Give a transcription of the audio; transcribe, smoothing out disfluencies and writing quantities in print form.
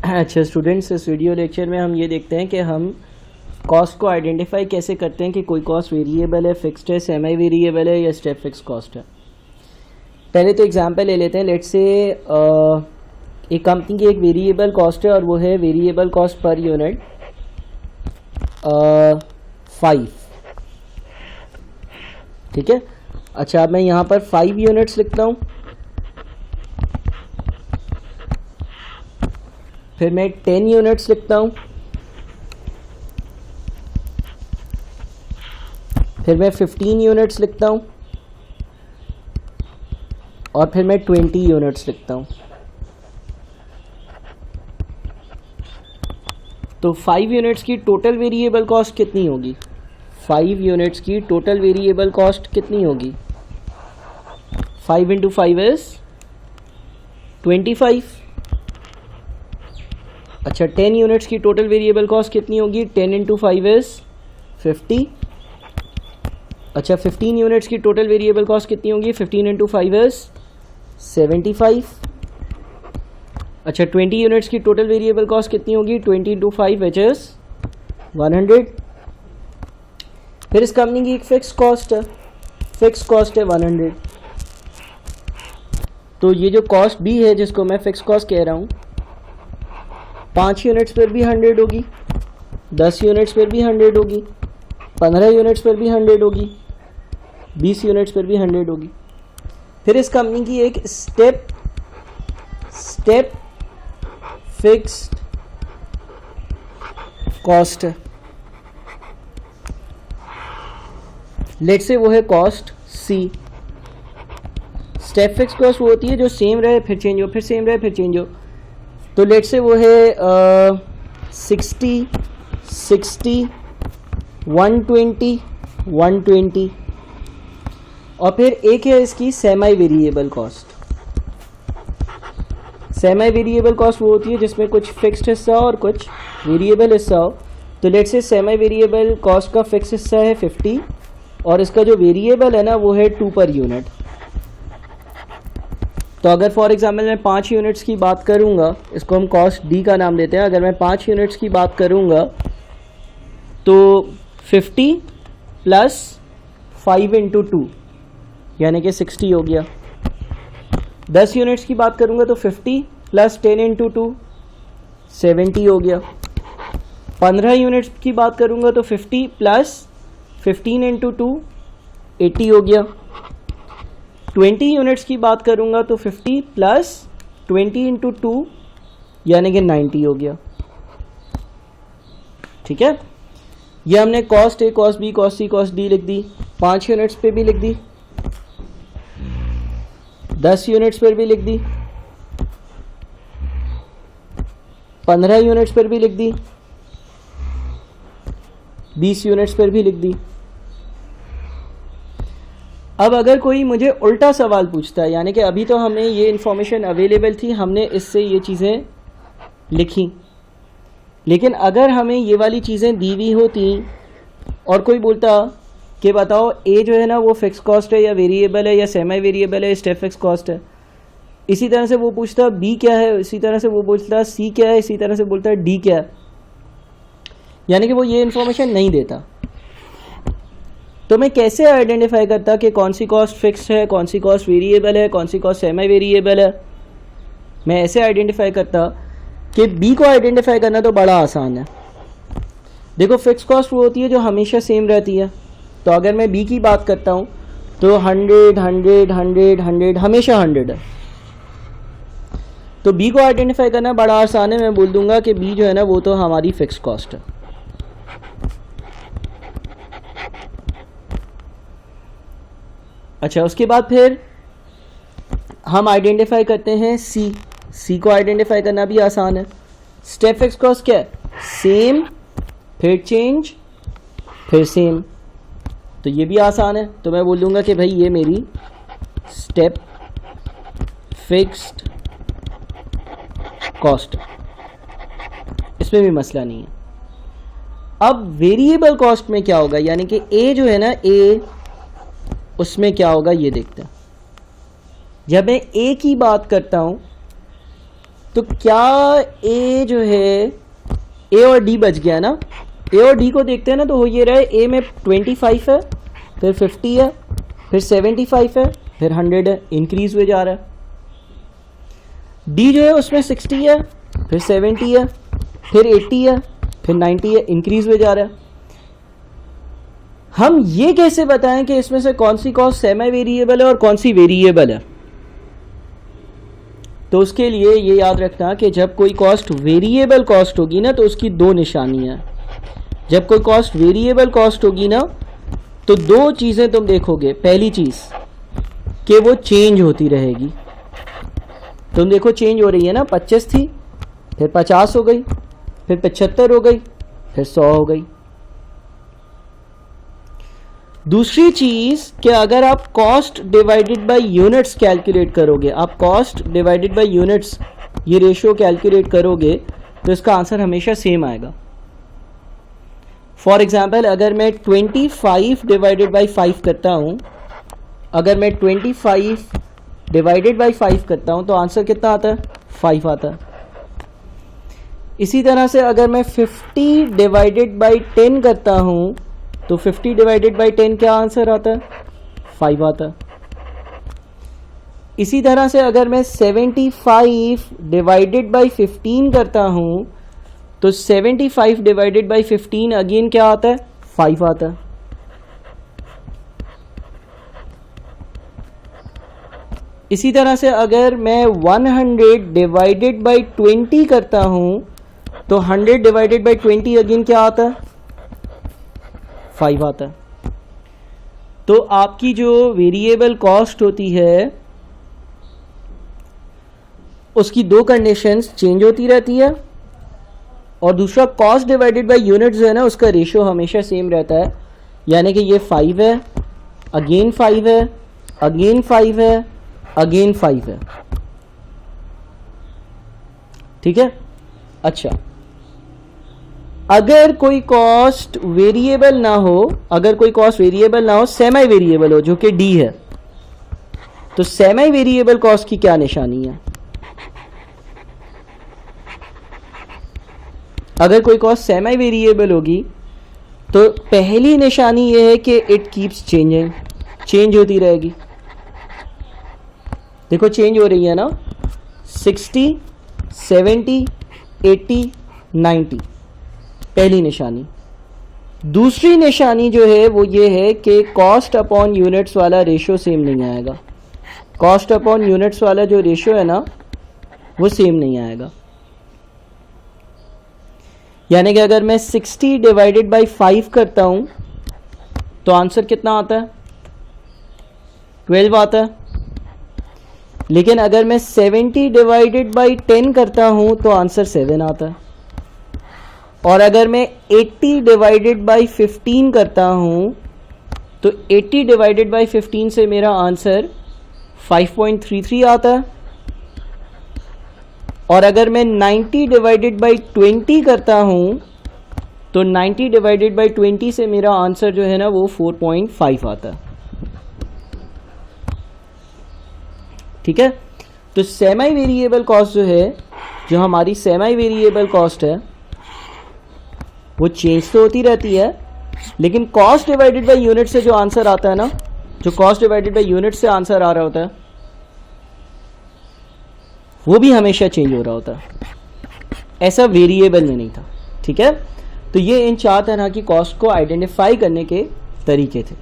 अच्छा स्टूडेंट्स, इस video lecture में हम ये देखते हैं कि हम कॉस्ट को आइडेंटिफाई कैसे करते हैं कि कोई कॉस्ट वेरिएबल है, फिक्स्ड है, सेमी वेरिएबल है या स्टेप फिक्स कॉस्ट है। पहले तो एग्जांपल ले लेते हैं। लेट्स से एक कंपनी की एक वेरिएबल कॉस्ट है और वो है वेरिएबल कॉस्ट पर यूनिट 5। ठीक है। अच्छा, अब मैं यहाँ पर 5 यूनिट्स लिखता हूँ, फिर मैं 10 यूनिट्स लिखता हूँ, फिर मैं 15 यूनिट्स लिखता हूँ और फिर मैं 20 यूनिट्स लिखता हूँ। तो 5 यूनिट्स की टोटल वेरिएबल कॉस्ट कितनी होगी? 5 यूनिट्स की टोटल वेरिएबल कॉस्ट कितनी होगी? 5 इंटू 5 इज 25। अच्छा, 10 यूनिट्स की टोटल वेरिएबल कॉस्ट कितनी होगी? 10 इंटू 5 इज 50। अच्छा, 15 यूनिट्स की टोटल वेरिएबल कॉस्ट कितनी होगी? 15 इंटू 5 इज 75। अच्छा, 20 यूनिट्स की टोटल वेरिएबल कॉस्ट कितनी होगी? 20 इंटू 5 विच इज 100। फिर इस कंपनी की एक फिक्स कॉस्ट है, फिक्स कॉस्ट है 100। तो ये जो कॉस्ट भी है जिसको मैं फिक्स कॉस्ट कह रहा हूँ, 5 यूनिट्स पर भी 100 होगी, 10 यूनिट्स पर भी 100 होगी, 15 यूनिट्स पर भी 100 होगी, 20 यूनिट्स पर भी 100 होगी। फिर इस कंपनी की एक स्टेप फिक्स्ड कॉस्ट है। लेट्स से वो है कॉस्ट सी। स्टेप फिक्स कॉस्ट वो होती है जो सेम रहे फिर चेंज हो, फिर सेम रहे फिर चेंज हो। तो लेट्स से वो है 60, 120, 120। और फिर एक है इसकी semi variable cost. Semi variable cost वो होती है जिसमें कुछ फिक्स्ड हिस्सा हो और कुछ वेरिएबल हिस्सा हो। तो let's say semi variable cost का फिक्स हिस्सा है 50 और इसका जो वेरिएबल है ना वो है 2 पर यूनिट। तो अगर फॉर एग्जांपल मैं 5 यूनिट्स की बात करूंगा, इसको हम कॉस्ट डी का नाम देते हैं। अगर मैं 5 यूनिट्स की बात करूंगा तो 50 प्लस 5 इंटू 2 यानी कि 60 हो गया। 10 यूनिट्स की बात करूंगा तो 50 प्लस 10 इंटू 2 70 हो गया। 15 यूनिट्स की बात करूंगा तो 50 प्लस 15 इंटू 2 80 हो गया। 20 यूनिट्स की बात करूंगा तो 50 प्लस 20 इंटू 2 यानी कि 90 हो गया। ठीक है, ये हमने कॉस्ट ए, कॉस्ट बी, कॉस्ट सी, कॉस्ट डी लिख दी। 5 यूनिट्स पे भी लिख दी, 10 यूनिट्स पर भी लिख दी, 15 यूनिट्स पर भी लिख दी, 20 यूनिट्स पर भी लिख दी। अब अगर कोई मुझे उल्टा सवाल पूछता है, यानी कि अभी तो हमें ये इन्फॉर्मेशन अवेलेबल थी, हमने इससे ये चीज़ें लिखी, लेकिन अगर हमें ये वाली चीज़ें दी हुई होती और कोई बोलता कि बताओ ए जो है ना वो फिक्स कॉस्ट है या वेरिएबल है या सेमी वेरिएबल है, स्टेप फिक्स कॉस्ट है, इसी तरह से वो पूछता बी क्या है, इसी तरह से वो पूछता सी क्या है, इसी तरह से बोलता है डी क्या है, यानी कि वो ये इन्फॉर्मेशन नहीं देता। तो मैं कैसे आइडेंटिफाई करता कि कौन सी कॉस्ट फिक्स है, कौन सी कॉस्ट वेरिएबल है, कौन सी कॉस्ट सेमी वेरिएबल है? मैं ऐसे आइडेंटिफाई करता कि बी को आइडेंटिफाई करना तो बड़ा आसान है। देखो, फिक्स कॉस्ट वो होती है जो हमेशा सेम रहती है। तो अगर मैं बी की बात करता हूँ तो 100, 100, 100, 100 हमेशा 100 है। तो बी को आइडेंटिफाई करना बड़ा आसान है। मैं बोल दूंगा कि बी जो है ना वो तो हमारी फिक्स कॉस्ट है। अच्छा, उसके बाद फिर हम आइडेंटिफाई करते हैं सी। सी को आइडेंटिफाई करना भी आसान है। स्टेप फिक्स कॉस्ट क्या है? सेम फिर चेंज फिर सेम। तो ये भी आसान है। तो मैं बोल दूंगा कि भाई ये मेरी स्टेप फिक्स्ड कॉस्ट है, इसमें भी मसला नहीं है। अब वेरिएबल कॉस्ट में क्या होगा, यानी कि ए जो है ना ए, उसमें क्या होगा ये देखते हैं। जब मैं ए की बात करता हूं तो क्या ए जो है, ए और डी बच गया ना, ए और डी को देखते हैं ना, तो हो ये रहा है ए में 25 है, फिर 50 है, फिर 75 है, फिर 100 है, इंक्रीज हुए जा रहा है। डी जो है उसमें 60 है, फिर 70 है, फिर 80 है, फिर 90 है, इंक्रीज हुए जा रहा है। हम ये कैसे बताएं कि इसमें से कौन सी कॉस्ट सेमी वेरिएबल है और कौन सी वेरिएबल है? तो उसके लिए ये याद रखना कि जब कोई कॉस्ट वेरिएबल कॉस्ट होगी ना, तो उसकी दो निशानियां। जब कोई कॉस्ट वेरिएबल कॉस्ट होगी ना, तो दो चीज़ें तुम देखोगे। पहली चीज़ कि वो चेंज होती रहेगी। तुम देखो चेंज हो रही है ना, 25 थी, फिर 50 हो गई, फिर 75 हो गई, फिर 100 हो गई। दूसरी चीज़ कि अगर आप cost divided by units calculate करोगे, आप कॉस्ट डिवाइडेड बाय यूनिट्स ये रेशियो कैलकुलेट करोगे, तो इसका आंसर हमेशा सेम आएगा। फॉर एग्जाम्पल, अगर मैं 25 डिवाइडेड बाई 5 करता हूँ, अगर मैं 25 डिवाइडेड बाई 5 करता हूँ, तो आंसर कितना आता है? 5 आता है। इसी तरह से अगर मैं 50 डिवाइडेड बाई 10 करता हूँ, तो 50 डिवाइडेड बाई 10 क्या आंसर आता है? 5 आता है। इसी तरह से अगर मैं 75 डिवाइडेड बाई 15 करता हूँ, तो 75 डिवाइडेड बाई 15 अगेन क्या आता है? 5 आता है। इसी तरह से अगर मैं 100 डिवाइडेड बाई 20 करता हूँ, तो 100 डिवाइडेड बाई 20 अगेन क्या आता है? 5 आता है। तो आपकी जो वेरिएबल कॉस्ट होती है उसकी दो कंडीशंस चेंज होती रहती है, और दूसरा कॉस्ट डिवाइडेड बाय यूनिट्स जो है ना, उसका रेशियो हमेशा सेम रहता है। यानी कि ये 5 है, अगेन 5 है, अगेन 5 है, अगेन 5 है। ठीक है। अच्छा, अगर कोई कॉस्ट वेरिएबल ना हो, अगर कोई कॉस्ट वेरिएबल ना हो, सेमी वेरिएबल हो, जो कि डी है, तो सेमी वेरिएबल कॉस्ट की क्या निशानी है? अगर कोई कॉस्ट सेमी वेरिएबल होगी, तो पहली निशानी यह है कि इट कीप्स चेंजिंग, चेंज होती रहेगी। देखो चेंज हो रही है ना, 60, 70, 80, 90, पहली निशानी। दूसरी निशानी जो है वो ये है कि कॉस्ट अपॉन यूनिट्स वाला रेशियो सेम नहीं आएगा। कॉस्ट अपॉन यूनिट्स वाला जो रेशियो है ना, वो सेम नहीं आएगा। यानी कि अगर मैं 60 डिवाइडेड बाई 5 करता हूं, तो आंसर कितना आता है? 12 आता है। लेकिन अगर मैं 70 डिवाइडेड बाई 10 करता हूं, तो आंसर 7 आता है। और अगर मैं 80 डिवाइडेड बाई 15 करता हूं, तो 80 डिवाइडेड बाई 15 से मेरा आंसर 5.33 आता है। और अगर मैं 90 डिवाइडेड बाई 20 करता हूं, तो 90 डिवाइडेड बाई 20 से मेरा आंसर जो है ना, वो 4.5 आता है। ठीक है। तो सेमी वेरिएबल कॉस्ट जो है, जो हमारी सेमी वेरिएबल कॉस्ट है, वो चेंज तो होती रहती है, लेकिन कॉस्ट डिवाइडेड बाय यूनिट से जो आंसर आता है ना, जो कॉस्ट डिवाइडेड बाय यूनिट से आंसर आ रहा होता है, वो भी हमेशा चेंज हो रहा होता है। ऐसा वेरिएबल में नहीं था। ठीक है। तो ये इन 4 तरह की कॉस्ट को आइडेंटिफाई करने के तरीके थे।